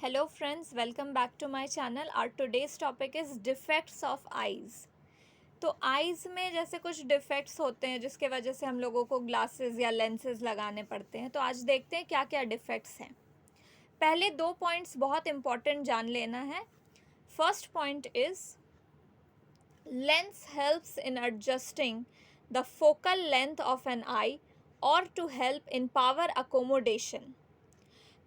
Hello friends, welcome back to my channel. Our today's topic is defects of eyes. तो eyes में जैसे कुछ defects होते हैं जिसके वजह से हम लोगों को ग्लासेस या लेंसेज लगाने पड़ते हैं. तो आज देखते हैं क्या क्या डिफेक्ट्स हैं. पहले 2 पॉइंट्स बहुत इंपॉर्टेंट जान लेना है. First point is lens helps in adjusting the focal length of an eye और to help in power accommodation.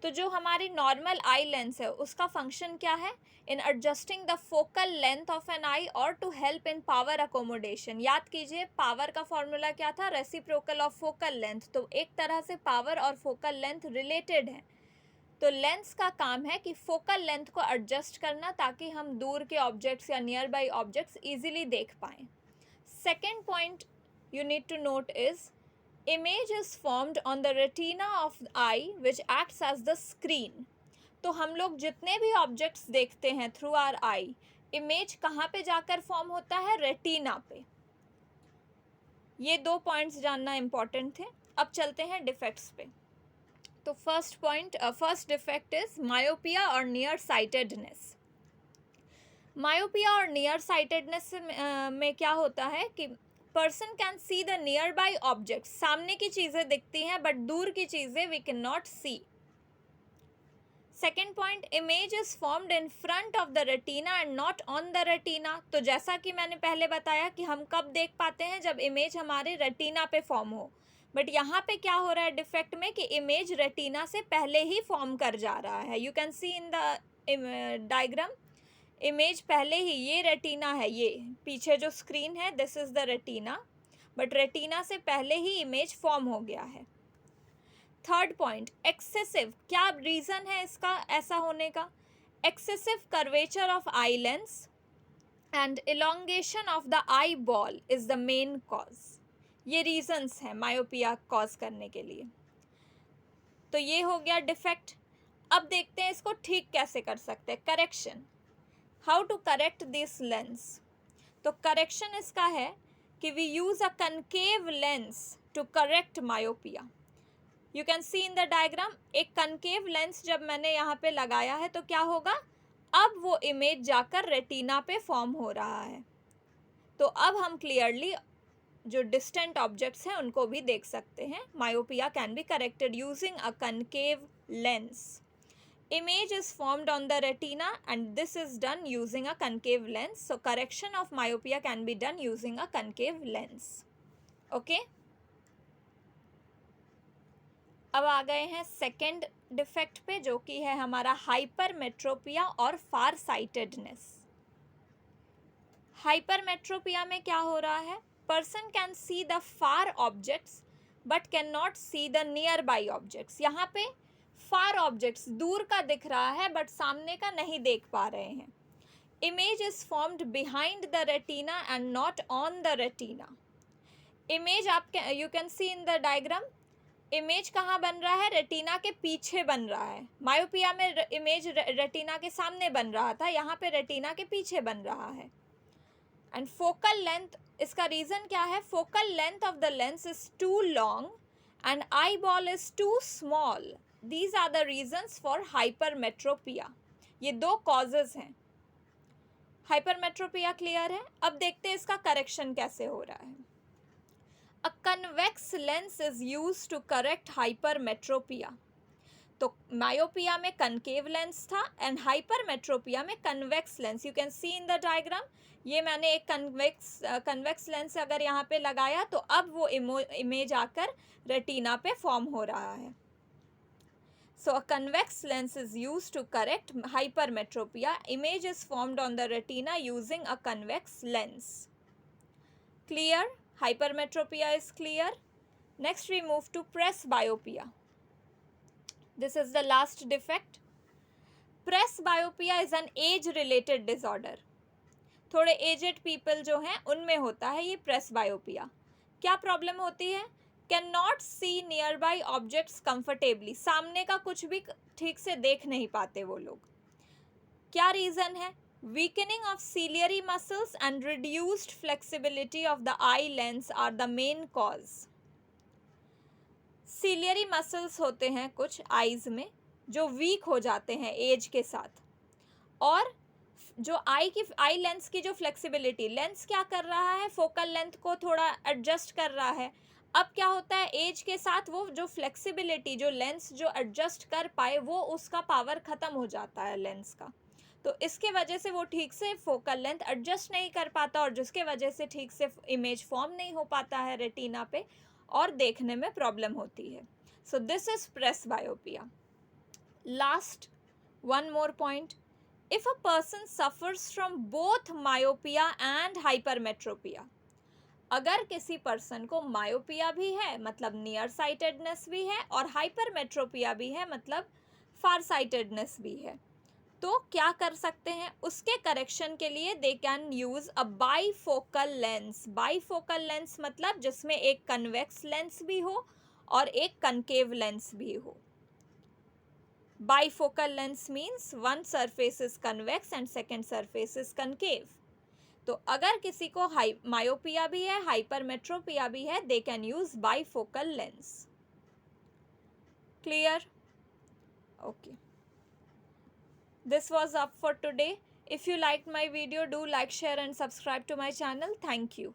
तो जो हमारी नॉर्मल आई लेंस है उसका फंक्शन क्या है? In adjusting the focal length of an eye और to help in power accommodation. याद कीजिए पावर का फॉर्मूला क्या था? Reciprocal of focal length. तो एक तरह से पावर और फोकल लेंथ रिलेटेड है. तो लेंस का काम है कि फोकल लेंथ को एडजस्ट करना ताकि हम दूर के ऑब्जेक्ट्स या नियर बाई ऑब्जेक्ट्स ईजिली देख पाएँ. Second point you need to note is image is formed on the retina of the eye which acts as the screen. तो हम लोग जितने भी ऑब्जेक्ट्स देखते हैं थ्रू आवर आई, इमेज कहाँ पे जाकर फॉर्म होता है? रेटिना पे. ये 2 पॉइंट्स जानना इम्पॉर्टेंट थे. अब चलते हैं डिफेक्ट्स पे. तो फर्स्ट डिफेक्ट इज मायोपिया और नियर साइटेडनेस. मायोपिया और नियर साइटेडनेस में क्या होता है कि person can see the nearby object. सामने की चीज़ें दिखती हैं बट दूर की चीज़ें we can not see. Second point, image is formed in front of the retina and not on the retina. तो जैसा कि मैंने पहले बताया कि हम कब देख पाते हैं? जब इमेज हमारे रेटिना पे फॉर्म हो. बट यहाँ पे क्या हो रहा है डिफेक्ट में कि इमेज रेटिना से पहले ही फॉर्म कर जा रहा है. You can see in the diagram, image पहले ही, ये रेटिना है, ये पीछे जो स्क्रीन है this is the retina, but retina से पहले ही इमेज फॉर्म हो गया है. Third point, excessive. क्या रीज़न है इसका ऐसा होने का? Excessive curvature of eye lens and elongation of the eye ball is the main cause. ये रीजंस हैं मायोपिया कॉज करने के लिए. तो ये हो गया डिफेक्ट. अब देखते हैं इसको ठीक कैसे कर सकते हैं. Correction. How to correct this lens. तो करेक्शन इसका है कि we use a concave lens to correct myopia. You can see in the diagram, एक कनकेव लेंस जब मैंने यहाँ पे लगाया है तो क्या होगा? अब वो इमेज जाकर रेटिना पे फॉर्म हो रहा है. तो अब हम क्लियरली जो डिस्टेंट ऑब्जेक्ट्स हैं उनको भी देख सकते हैं. Myopia can be corrected using a concave lens. Image is formed on the retina and this is done using a concave lens. So correction of myopia can be done using a concave lens. Okay? अब आ गए हैं second defect पे जो कि है हमारा hypermetropia और फार sightedness. Hypermetropia में क्या हो रहा है? Person can see the far objects but can not C the nearby objects. यहाँ पे फार ऑब्जेक्ट्स दूर का दिख रहा है बट सामने का नहीं देख पा रहे हैं. Image is formed behind the retina and not on the retina. Image आप you can see in the diagram, image कहाँ बन रहा है? रेटिना के पीछे बन रहा है. मायोपिया में इमेज रेटिना के सामने बन रहा था, यहाँ पे रेटिना के पीछे बन रहा है. एंड फोकल लेंथ, इसका रीज़न क्या है? Focal length of the lens is too long and eyeball is too small. These are the reasons for hypermetropia. ये 2 causes हैं. Hypermetropia क्लियर है. अब देखते हैं इसका करेक्शन कैसे हो रहा है. A convex lens is used to correct hypermetropia. तो मायोपिया में कनकेव लेंस था एंड हाइपरमेट्रोपिया में convex lens. You can see in the diagram, ये मैंने एक कन्वेक्स लेंस अगर यहाँ पे लगाया तो अब वो इमेज आकर रेटिना पे फॉर्म हो रहा है. So a convex lens is used to correct hypermetropia. Image is formed on the retina using a convex lens. Clear? Hypermetropia is clear. Next we move to presbyopia. This is the last defect. Presbyopia is an age-related disorder. थोड़े aged people जो हैं उनमें होता है ये presbyopia. क्या problem होती है? Can not see nearby objects comfortably. सामने का कुछ भी ठीक से देख नहीं पाते वो लोग. क्या रीज़न है? Weakening of ciliary muscles and reduced flexibility of the eye lens are the main cause. Ciliary muscles होते हैं कुछ आईज में जो वीक हो जाते हैं एज के साथ। और जो आई लेंस की जो फ्लेक्सिबिलिटी, लेंस क्या कर रहा है, फोकल लेंथ को थोड़ा एडजस्ट कर रहा है। अब क्या होता है, एज के साथ वो जो फ्लेक्सिबिलिटी, जो लेंस जो एडजस्ट कर पाए, वो उसका पावर खत्म हो जाता है लेंस का। तो इसके वजह से वो ठीक से फोकल लेंथ एडजस्ट नहीं कर पाता, और जिसके वजह से ठीक से इमेज फॉर्म नहीं हो पाता है रेटिना पे, और देखने में प्रॉब्लम होती है। So this is presbyopia. Last one more point, if a person suffers from both myopia and hypermetropia, अगर किसी पर्सन को मायोपिया भी है मतलब नियर साइटेडनेस भी है, और हाइपरमेट्रोपिया भी है मतलब फार साइटेडनेस भी है, तो क्या कर सकते हैं, उसके करेक्शन के लिए they can use a bifocal lens. Bifocal lens मतलब जिसमें एक कन्वेक्स लेंस भी हो और एक कनकेव लेंस भी हो। Bifocal lens means one surface is convex and second surface is concave. तो अगर किसी को मायोपिया भी है, हाइपरमेट्रोपिया भी है, they can use bifocal lens. Clear? Okay. This was up for today. If you liked my video, do like, share and subscribe to my channel. Thank you.